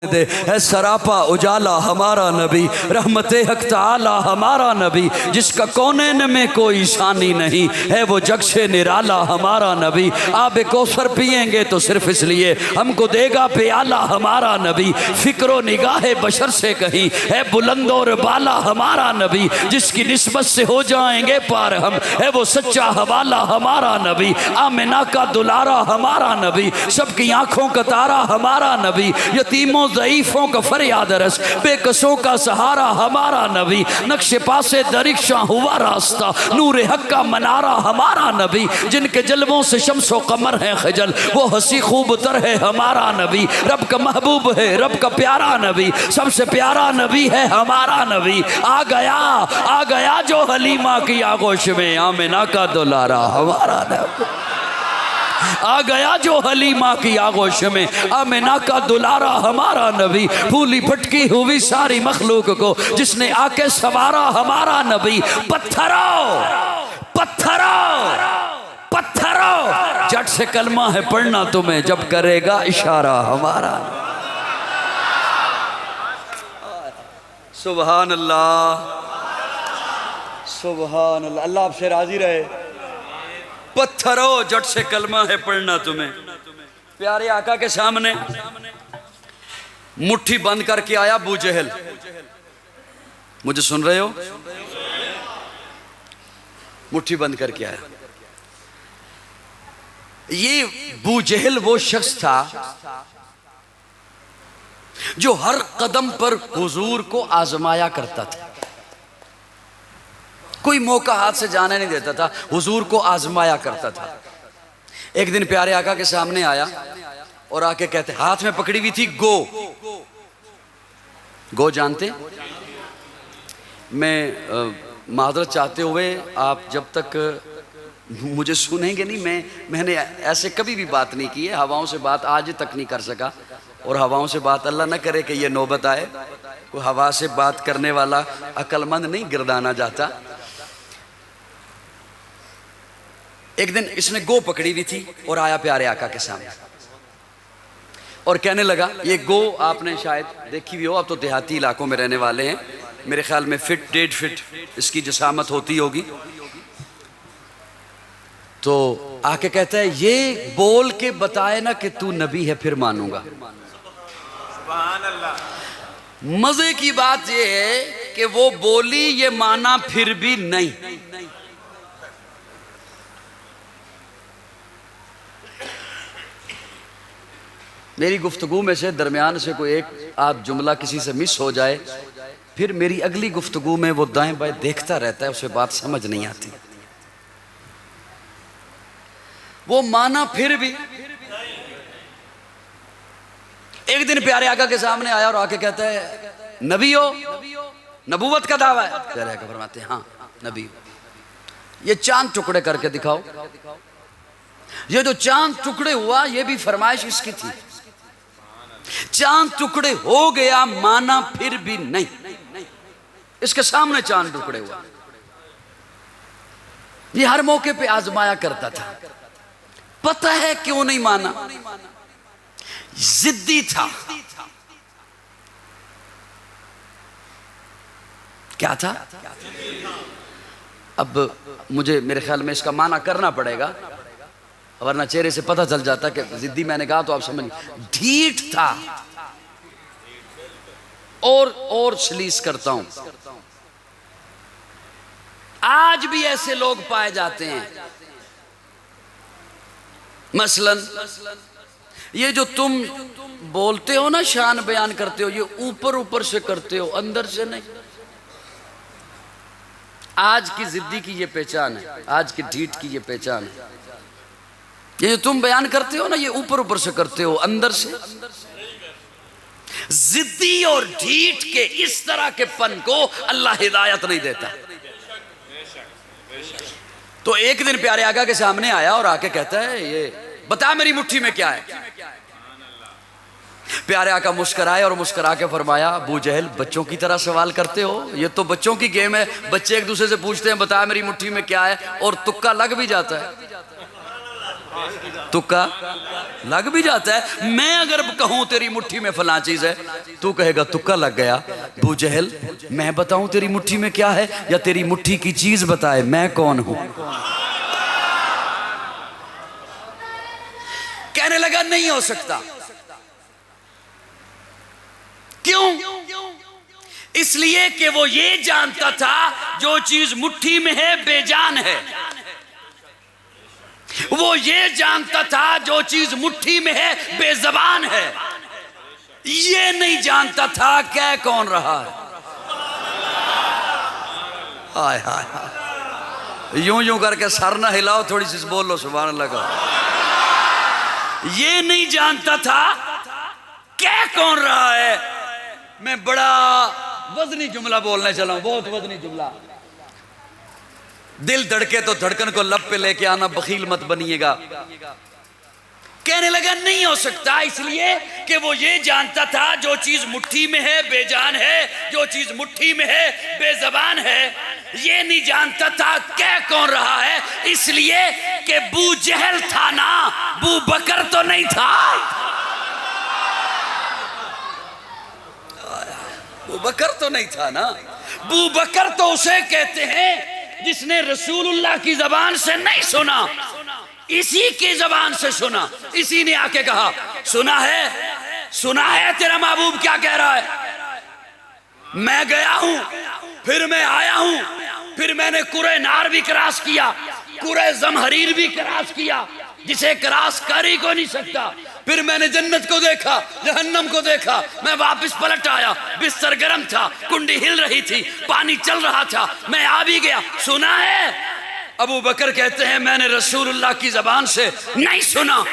दे है सरापा उजाला हमारा नबी, रहमते हक ताला हमारा नबी, जिसका कोनेन में कोई शानी नहीं है, वो जग से निराला हमारा नबी। आबे कौसर पिएंगे तो सिर्फ इसलिए हमको देगा प्याला हमारा नबी। फिक्रो निगाहे बशर से कहीं है बुलंद और बाला हमारा नबी, जिसकी निस्बत से हो जाएंगे पार हम, है वो सच्चा हवाला हमारा नबी। आमिना का दुलारा हमारा नबी, सबकी आंखों का तारा हमारा नबी, यतीमों ज़ईफ़ों का फरियाद रस, बेकसों का सहारा हमारा नबी। नक्शे पासे दरिक्शा हुआ रास्ता, नूर हक का मनारा हमारा नबी, जिनके जलवों से शम्सो कमर है खजल, वो हंसी खूब तर है हमारा नबी। रब का महबूब है, रब का प्यारा नबी, सबसे प्यारा नबी है हमारा नबी। आ गया जो हलीमा की आगोश में, आमिना का दुलारा हमारा नबी। आ गया जो हलीमा की आगोश में, आमिना का दुलारा हमारा नबी। फूली फटकी हुई सारी मखलूक को जिसने आके सवारा हमारा नबी। पत्थरों जट से कलमा है पढ़ना तुम्हें, जब करेगा इशारा हमारा। सुभान अल्लाह, सुभान अल्लाह। अल्लाह आपसे राजी रहे। पत्थरों जट से कलमा है पढ़ना तुम्हें। प्यारे आका के सामने मुट्ठी बंद करके आया अबू जहल। मुझे सुन रहे हो? मुट्ठी बंद करके आया। ये अबू जहल वो शख्स था जो हर कदम पर हुजूर को आजमाया करता था, कोई मौका हाथ से जाने नहीं देता था, हुजूर को आजमाया करता था। एक दिन प्यारे आका के सामने आया और आके कहते, हाथ में पकड़ी हुई थी गो जानते? मैं मादरत चाहते हुए, आप जब तक मुझे सुनेंगे नहीं, मैंने ऐसे कभी भी बात नहीं की है, हवाओं से बात आज तक नहीं कर सका, और हवाओं से बात अल्लाह ना करे कि ये नौबत आए। कोई हवा से बात करने वाला अक्लमंद नहीं गिरदाना जाता। एक दिन इसने गो पकड़ी हुई थी और आया प्यारे आका के सामने और कहने लगा, ये गो आपने शायद देखी भी हो, आप तो देहाती इलाकों में रहने वाले हैं, मेरे ख्याल में 1.5 फीट इसकी जसामत होती होगी। तो आके कहता है, ये बोल के बताए ना कि तू नबी है, फिर मानूंगा। मजे की बात यह है कि वो बोली, ये माना, फिर भी नहीं। मेरी गुफ्तगू में से दरमियान से कोई एक आध जुमला किसी से मिस हो जाए, फिर मेरी अगली गुफ्तगू में वो दाएं बाएं देखता रहता है, उसे बात समझ नहीं आती। वो माना फिर भी। एक दिन प्यारे आका के सामने आया और आके कहता है, नबी हो? नबूवत का दावा है? प्यारे आका फरमाते हैं, हाँ नबी हो। ये चांद टुकड़े करके दिखाओ। ये जो चांद टुकड़े हुआ, ये भी फरमाइश इसकी थी। चांद टुकड़े हो गया, माना फिर भी नहीं। इसके सामने चांद टुकड़े हुआ। ये हर मौके पे आजमाया करता था। पता है क्यों नहीं माना? जिद्दी था। क्या था? अब मुझे मेरे ख्याल में इसका माना करना पड़ेगा, वरना चेहरे से पता चल जाता कि जिद्दी मैंने कहा तो आप समझ। ढीठ था और सलीस करता हूं। आज भी ऐसे लोग पाए जाते हैं। मसलन ये जो तुम बोलते हो ना, शान बयान करते हो, ये ऊपर ऊपर से करते हो, अंदर से नहीं। आज की जिद्दी की ये पहचान है, आज की ढीठ की ये पहचान है। ये जो तुम बयान करते हो ना, ये ऊपर ऊपर से करते हो, अंदर से। जिद्दी और ढीठ के इस तरह के पन को अल्लाह हिदायत नहीं देता। तो एक दिन प्यारे आका के सामने आया और आके कहता है, ये बता मेरी मुट्ठी में क्या है? प्यारे आका मुस्कुराए और मुस्कुरा के फरमाया, अबू जहल बच्चों की तरह सवाल करते हो, ये तो बच्चों की गेम है। बच्चे एक दूसरे से पूछते हैं, बता मेरी मुट्ठी में क्या है, और तुक्का लग भी जाता है। तुक्का लग भी जाता है। मैं अगर कहूं तेरी मुट्ठी में फलां चीज है, तू कहेगा तुक्का लग गया। अबू जहल, मैं बताऊं तेरी मुट्ठी में क्या है या तेरी मुट्ठी की चीज बताए मैं कौन हूं? कहने लगा नहीं हो सकता। क्यों? इसलिए कि वो ये जानता था जो चीज मुट्ठी में है बेजान है। वो ये जानता था जो चीज मुट्ठी में है बेजबान है। ये नहीं जानता था कह कौन रहा है। हाय हाय हाय, यूं यूं करके सर ना हिलाओ, थोड़ी सी बोलो सुभान अल्लाह का। ये नहीं जानता था कह कौन रहा है। मैं बड़ा वजनी जुमला बोलने चला हूं, बहुत वजनी जुमला। दिल धड़के तो धड़कन को लब पे लेके आना, बखील मत बनिएगा। कहने लगा नहीं हो सकता, इसलिए कि वो ये जानता था जो चीज मुट्ठी में है बेजान है, जो चीज मुट्ठी में है बेजबान है। ये नहीं जानता था कह कौन रहा है, इसलिए कि बू जहल था ना, बू बकर तो नहीं था। बू बकर तो नहीं था ना। बू बकर तो उसे कहते हैं जिसने रसूलुल्लाह की जबान से नहीं सुना, इसी की जबान से सुना। इसी ने आके कहा सुना है तेरा महबूब क्या कह रहा है। मैं गया हूं, फिर मैं आया हूं, फिर मैंने कुरे नार भी क्रॉस किया, कुरे जमहरीर भी क्रॉस किया, जिसे क्रॉस कर ही को नहीं सकता। फिर मैंने जन्नत को देखा, जहन्नम को देखा। मैं वापस पलट आया, बिस्तर गर्म था, कुंडी हिल रही थी, पानी चल रहा था, मैं आ भी गया। सुना है? अबू बकर कहते हैं मैंने रसूलुल्लाह की जबान से नहीं सुना।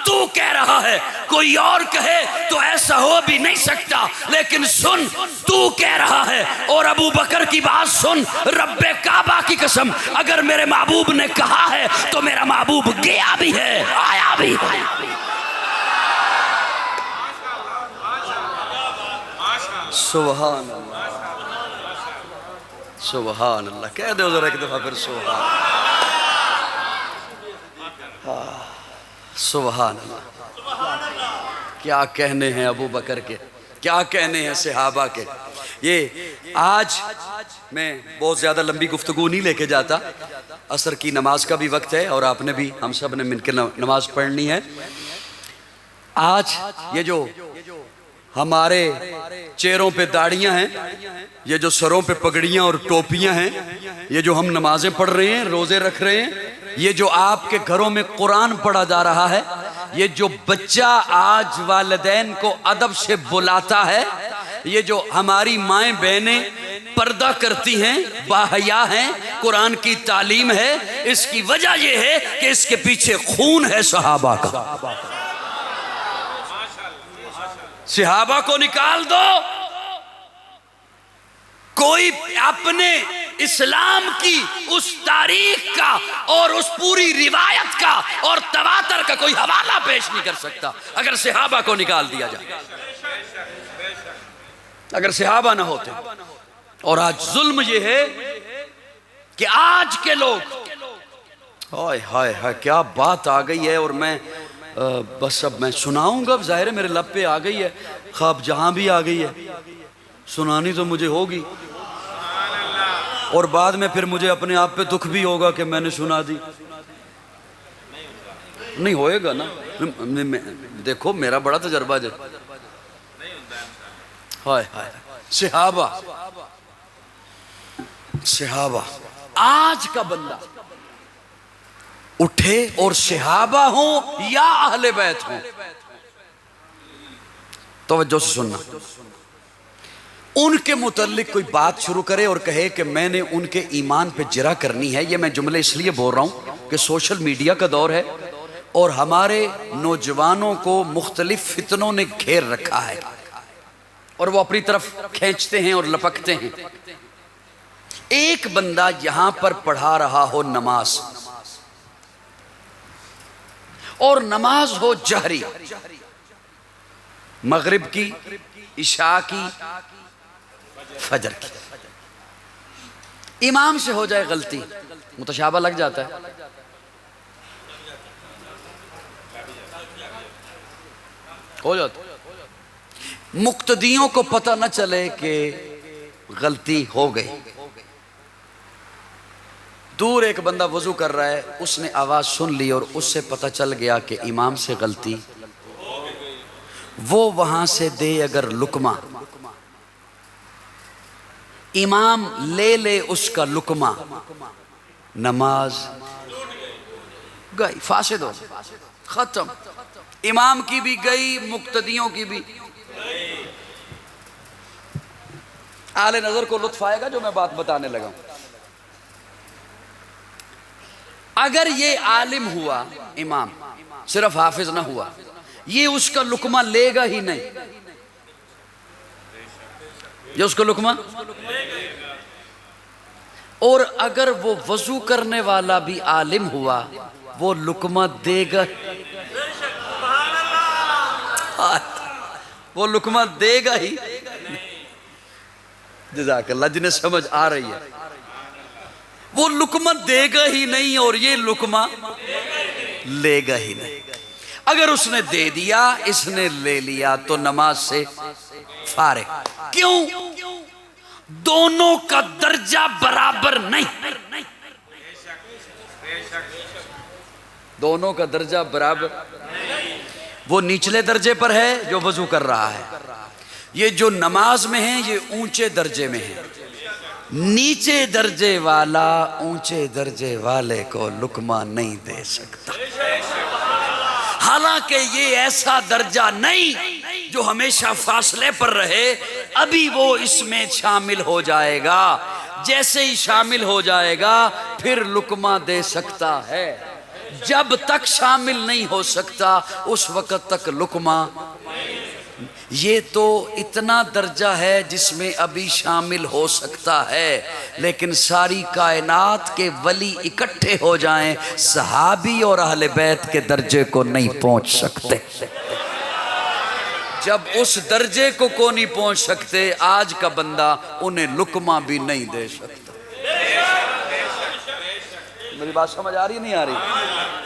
तू कह रहा है, कोई और कहे तो ऐसा हो भी नहीं सकता, लेकिन सुन तू कह रहा है। और अबू बकर की बात सुन, रब्बे काबा की कसम, अगर मेरे महबूब ने कहा है तो मेरा महबूब गया भी है, आया भी है। सुभान अल्लाह, सुभान अल्लाह। कह दो जरा एक दफा फिर सुभान, सुभान अल्लाह। क्या कहने हैं अबू बकर के, क्या कहने हैं सहाबा के। ये आज मैं बहुत ज़्यादा लंबी गुफ्तगू नहीं लेके जाता, असर की नमाज का भी वक्त है और आपने भी, हम सब ने मिलकर नमाज पढ़नी है। आज ये जो हमारे चेहरों पे दाढ़ियां हैं, ये जो सरों पे पगड़ियां और टोपियां हैं, ये जो हम नमाजें पढ़ रहे हैं, रोज़े रख रहे हैं, ये जो आपके घरों में कुरान पढ़ा जा रहा है, ये जो बच्चा आज वालिदैन को अदब से बुलाता है, ये जो हमारी माएँ बहनें पर्दा करती हैं, बाहया हैं, कुरान की तालीम है, इसकी वजह ये है कि इसके पीछे खून है सहाबा का। सहाबा को निकाल दो, कोई अपने इस्लाम की उस तारीख का और उस पूरी रिवायत का और तवातर का कोई हवाला पेश नहीं कर सकता अगर सहाबा को निकाल दिया जाए, अगर सहाबा ना होते। और आज जुल्म ये है कि आज के लोग, हाय हाय हाय क्या बात आ गई है। और मैं बस अब मैं सुनाऊंगा, अब जाहिर है मेरे लब पे आ गई है, ख्वाब जहां भी आ गई है, सुनानी तो मुझे होगी। और बाद में फिर मुझे अपने आप पे दुख भी होगा कि मैंने सुना दी। नहीं होएगा ना, देखो मेरा बड़ा तजर्बा है। हाय हाय, सहाबा, सहाबा। आज का बंदा उठे और सहाबा हो या अहले बैत हो, तवज्जो से सुनना, उनके मुतल्लिक कोई बात शुरू करे और कहे कि मैंने उनके ईमान पे जरा करनी है। ये मैं जुमले इसलिए बोल रहा हूं कि सोशल मीडिया का दौर है और हमारे नौजवानों को मुख्तलिफ फितनों ने घेर रखा है और वो अपनी तरफ खींचते हैं और लपकते हैं। एक बंदा यहां पर पढ़ा रहा हो नमाज, और नमाज हो जहरी, मगरिब की, इशा की, फजर की, इमाम से हो जाए गलती, मुतशाबा लग जाता है। हो जाता। मुक्तदियों को पता न चले कि गलती हो गई। दूर एक बंदा वजू कर रहा है, उसने आवाज सुन ली और उससे पता चल गया कि इमाम से गलती, वो वहां से दे अगर लुकमा, इमाम ले ले उसका लुकमा, नमाज गई, फासिद हो, खत्म। इमाम की भी गई, मुक्तदियों की भी। आले नजर को लुत्फ आएगा जो मैं बात बताने लगा। अगर ये आलिम हुआ इमाम, सिर्फ हाफिज ना हुआ, ये उसका लुकमा लेगा ही नहीं। ये उसका लुकमा, और अगर वो वजू करने वाला भी आलिम हुआ, वो लुकमा देगा, वो लुकमा देगा ही। जज़ाकल्लाह, जिन्हें समझ आ रही है, वो लुकमा देगा ही नहीं और ये लुकमा लेगा ही नहीं। अगर उसने दे दिया, इसने ले लिया, तो नमाज से फारे। क्यों? दोनों का दर्जा बराबर नहीं। दोनों का दर्जा बराबर, वो निचले दर्जे पर है जो वजू कर रहा है, ये जो नमाज में है ये ऊंचे दर्जे में है। नीचे दर्जे वाला ऊंचे दर्जे वाले को लुकमा नहीं दे सकता। हालांकि ये ऐसा दर्जा नहीं जो हमेशा फासले पर रहे, अभी वो इसमें शामिल हो जाएगा। जैसे ही शामिल हो जाएगा फिर लुकमा दे सकता है। जब तक शामिल नहीं हो सकता उस वक्त तक लुकमा। ये तो इतना दर्जा है जिसमें अभी शामिल हो सकता है, लेकिन सारी कायनात के वली इकट्ठे हो जाएं, सहाबी और अहले बैत के दर्जे को नहीं पहुंच सकते। जब उस दर्जे को नहीं पहुंच सकते, आज का बंदा उन्हें लुकमा भी नहीं दे सकता। मेरी बात समझ आ रही नहीं आ रही?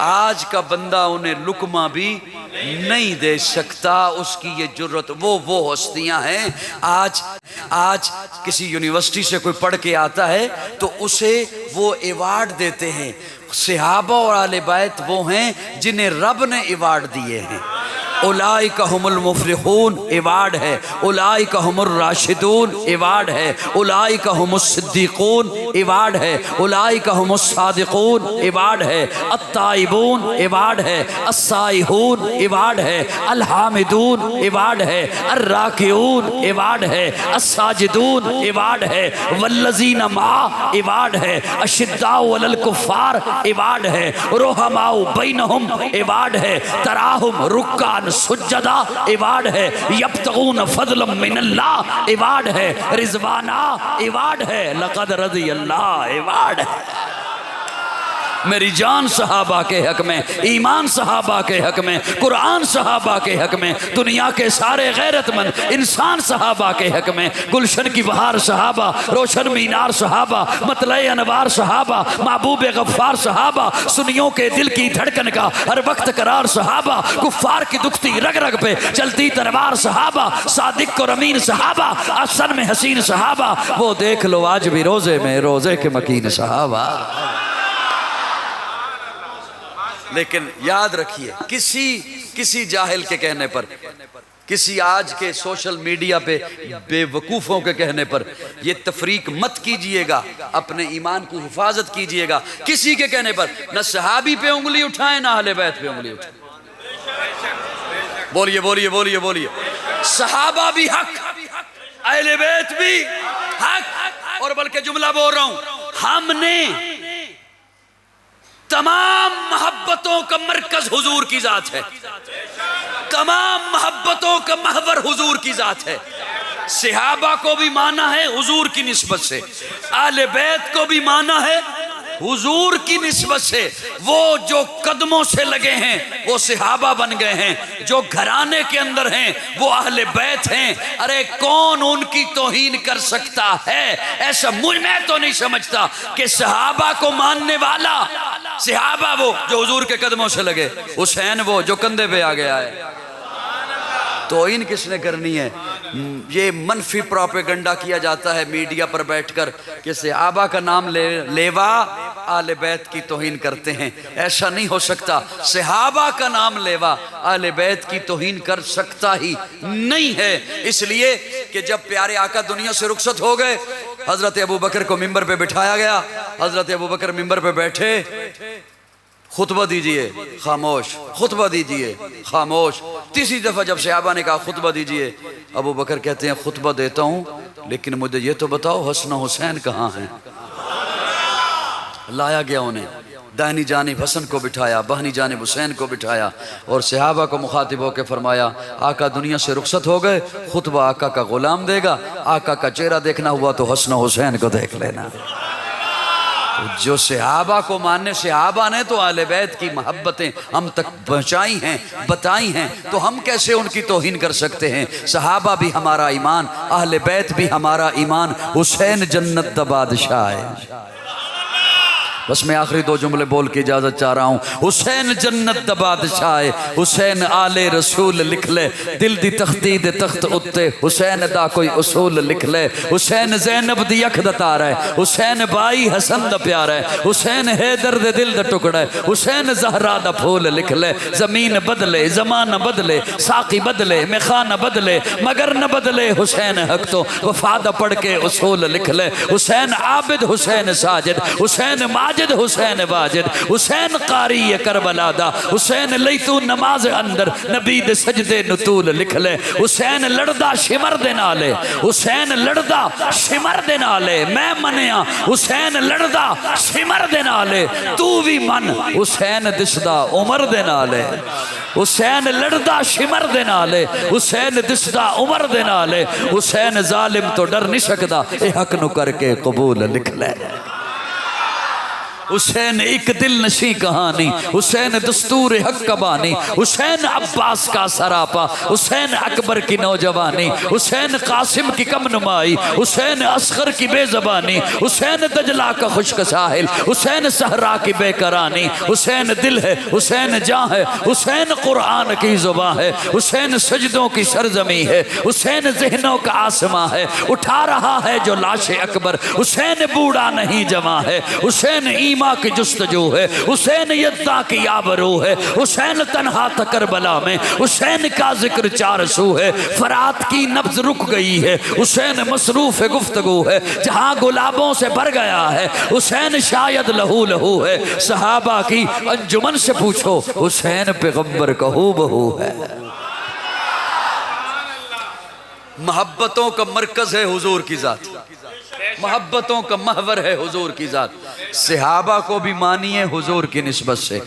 आज का बंदा उन्हें लुकमा भी नहीं दे सकता। उसकी ये जुर्रत, वो हस्तियां हैं। आज किसी यूनिवर्सिटी से कोई पढ़ के आता है तो उसे वो अवार्ड देते हैं। सहाबा और आले बैत वो हैं जिन्हें रब ने अवार्ड दिए हैं। उलाइका हुमुल मुफलिहून अवार्ड है, उलाइका हुमुर राशिदून अवार्ड है, उलाइका हुमुस सिद्दीकून अवार्ड है, उलाइका हुमुस सादिकून अवार्ड है, अत्ताइबून अवार्ड है, अस्साइहून अवार्ड है, अलहामिदून अवार्ड है, अर्राकिऊन अवार्ड है, अस्साजिदून अवार्ड है, वल्लज़ीना मा अवार्ड है, अशिद्दाउ अलल कुफ्फार अवार्ड है, रुहमाउ बैनहुम अवार्ड है, तराहुम रुक्कान सुज्जदा अवार्ड है, यब्तगून फज़लन मिनल्लाह अवार्ड है, रिज़वाना अवार्ड है, लक़द रज़ियल्लाह अवार्ड है। मेरी जान सहाबा के हक में, ईमान सहाबा के हक में, कुरान सहाबा के हक में, दुनिया के सारे गैरतमंद इंसान सहाबा के हक में, गुलशन की बहार सहाबा, रोशन मीनार सहाबा, मतलए अनवार सहाबा, महबूब गफ्फार सहाबा, सुनियों के दिल की धड़कन का हर वक्त करार सहाबा, कुफ्फार की दुखती रग रग पे चलती तलवार सहाबा, सादिक और अमीन सहाबा, असन में हसीन सहाबा, वो देख लो आज भी रोजे में रोजे के मकीन सहाबा। लेकिन याद रखिए, किसी जाहिल के कहने पर, किसी आज के सोशल मीडिया पे बेवकूफ़ों के कहने पर ये तफरीक मत कीजिएगा, अपने ईमान की हिफाजत कीजिएगा। किसी के कहने पर न सहाबी पे उंगली उठाएं ना अहले बैत पे उंगली उठाएं। बोलिए बोलिए बोलिए बोलिए। सहाबा भी हक, अहले बैत भी हक। और बल्कि जुमला बोल रहा हूं, हमने तमाम मोहब्बतों का मरकज हुजूर की जात है, तमाम मोहब्बतों का महवर हुजूर की जात है। सहाबा को भी माना है हुजूर की निस्बत से, आले बैत को भी माना है हुजूर की निस्बत से। वो जो कदमों से लगे हैं वो सहाबा बन गए हैं, जो घराने के अंदर हैं वो अहले बैत हैं। अरे कौन उनकी तौहीन कर सकता है? ऐसा मैं तो नहीं समझता कि सहाबा को मानने वाला, सहाबा वो जो हुजूर के कदमों से लगे, हुसैन वो जो कंधे पे आ गया है, तौहीन किसने करनी है? ये मनफी प्रोपेगंडा किया जाता है मीडिया पर बैठकर कि सहाबा का नाम लेवा आले बैत की तौहीन करते हैं। ऐसा नहीं हो सकता। सहाबा का नाम लेवा आले बैत की तौहीन कर सकता ही नहीं है, इसलिए कि जब प्यारे आका दुनिया से रुखसत हो गए, हजरत अबू बकर को मिंबर पे बिठाया गया। हजरत अबू बकर मिंबर पे बैठे, खुतबा दीजिए, खामोश, खुतबा दीजिए, खामोश। तीसरी दफा जब सहाबा ने कहा खुतबा दीजिए, अबू बकर कहते हैं खुतबा देता हूं, लेकिन मुझे ये तो बताओ हसन हुसैन कहाँ हैं? लाया गया उन्हें, दाहिनी जानिब हसन को बिठाया, बाहनी जानिब हुसैन को बिठाया और सहाबा को मुखातिब होकर फरमाया, आका दुनिया से रुखसत हो गए, खुतबा आका का गुलाम देगा, आका का चेहरा देखना हुआ तो हसन हुसैन को देख लेना। जो सहाबा को मानने, सहाबा ने तो आले बैत की मोहब्बतें हम तक पहुँचाई हैं, बताई हैं, तो हम कैसे उनकी तौहीन कर सकते हैं? सहाबा भी हमारा ईमान, आले बैत भी हमारा ईमान। हुसैन जन्नत दा बादशाह है। बस मैं आखिरी दो जुमले बोल के इजाजत चाह रहा हूँ। हुसैन जन्नत दा बादशाह है, हुसैन आले रसूल लिख ले, दिल दी तख्ती दे तख्त उत्ते हुसैन दा कोई उसूल लिख ले। हुसैन ज़ैनब दी अख दा तारा है, हुसैन बाई हसन दा प्यारा है, हुसैन हैदर दे दिल दा टुकड़ा है, हुसैन ज़हरा दा फूल लिख ले। ज़मीन बदले, ज़माना बदले, साकी बदले, मेखाना बदले, मगर न बदले हुसैन हक तो वफादा पढ़ के उसूल लिख ले। हुसैन आबिद, हुसैन साजिद, हुसैन हुसैन वाजिद, हुसैन कारी करबला दा, हुसैन लैतू नमाज अंदर नबी दे सजदे नतूल लिख ले। हुसैन लड़दा शिमर दे नाले, हुसैन लड़दा शिमर दे नाले, मैं मनिया हुसैन लड़दा शिमर दे नाले, तू भी मन हुसैन दिसदा उमर दे नाले। हुसैन लड़दा शिमर दे नाले, हुसैन दिसदा उमर दे नाले, हुसैन जालिम तो डर नहीं सकदा, ए हक नु करके कबूल लिख ले। हुसैन एक दिल नशी कहानी, हुसैन दस्तूर हक का बानी, हुसैन अब्बास का सरापा, हुसैन अकबर की नौजवानी, हुसैन कासिम की कम नुमाई, हुसैन असगर की बेजबानी, हुसैन दजला का खुश्क साहिल, हुसैन सहरा की बेकरानी। हुसैन दिल है, हुसैन जान है, हुसैन कुरान की जुबां है, हुसैन सजदों की सरजमी है, हुसैन जहनों का आसमां है, उठा रहा है जो लाश अकबर, हुसैन बूढ़ा नहीं जमा है, हुसैन ईमा की जुस्तजू है, हुसैन यद्दा की आबरू है, हुसैन तन्हा था करबला में, हुसैन का जिक्र चार सू है, फरात की नब्ज रुक गई है, हुसैन मसरूफ है गुफ्तगू है, जहां गुलाबों से भर गया है, हुसैन शायद लहू लहू है। सहाबा की अंजुमन से पूछो, हुसैन पैगंबर का हूबहू है। मोहब्बतों का मरकज है हुजूर की जात, मोहब्बतों का महवर है हुजूर की जात। सहाबा को भी मानिए हुजूर की निस्बत से,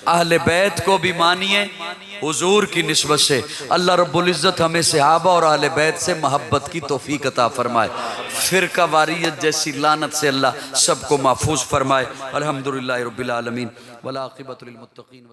अहले बैत को भी मानिए हुजूर की निस्बत से। अल्लाह रब्बुल इज़्ज़त हमें सहाबा और अहले बैत से मोहब्बत की तौफीक अता फरमाए। फ़िरका वारियत जैसी लानत से अल्लाह सबको महफूज फरमाए। अल्हम्दुलिल्लाहि रब्बिल आलमीन वल आक़िबतु लिल मुत्तक़ीन।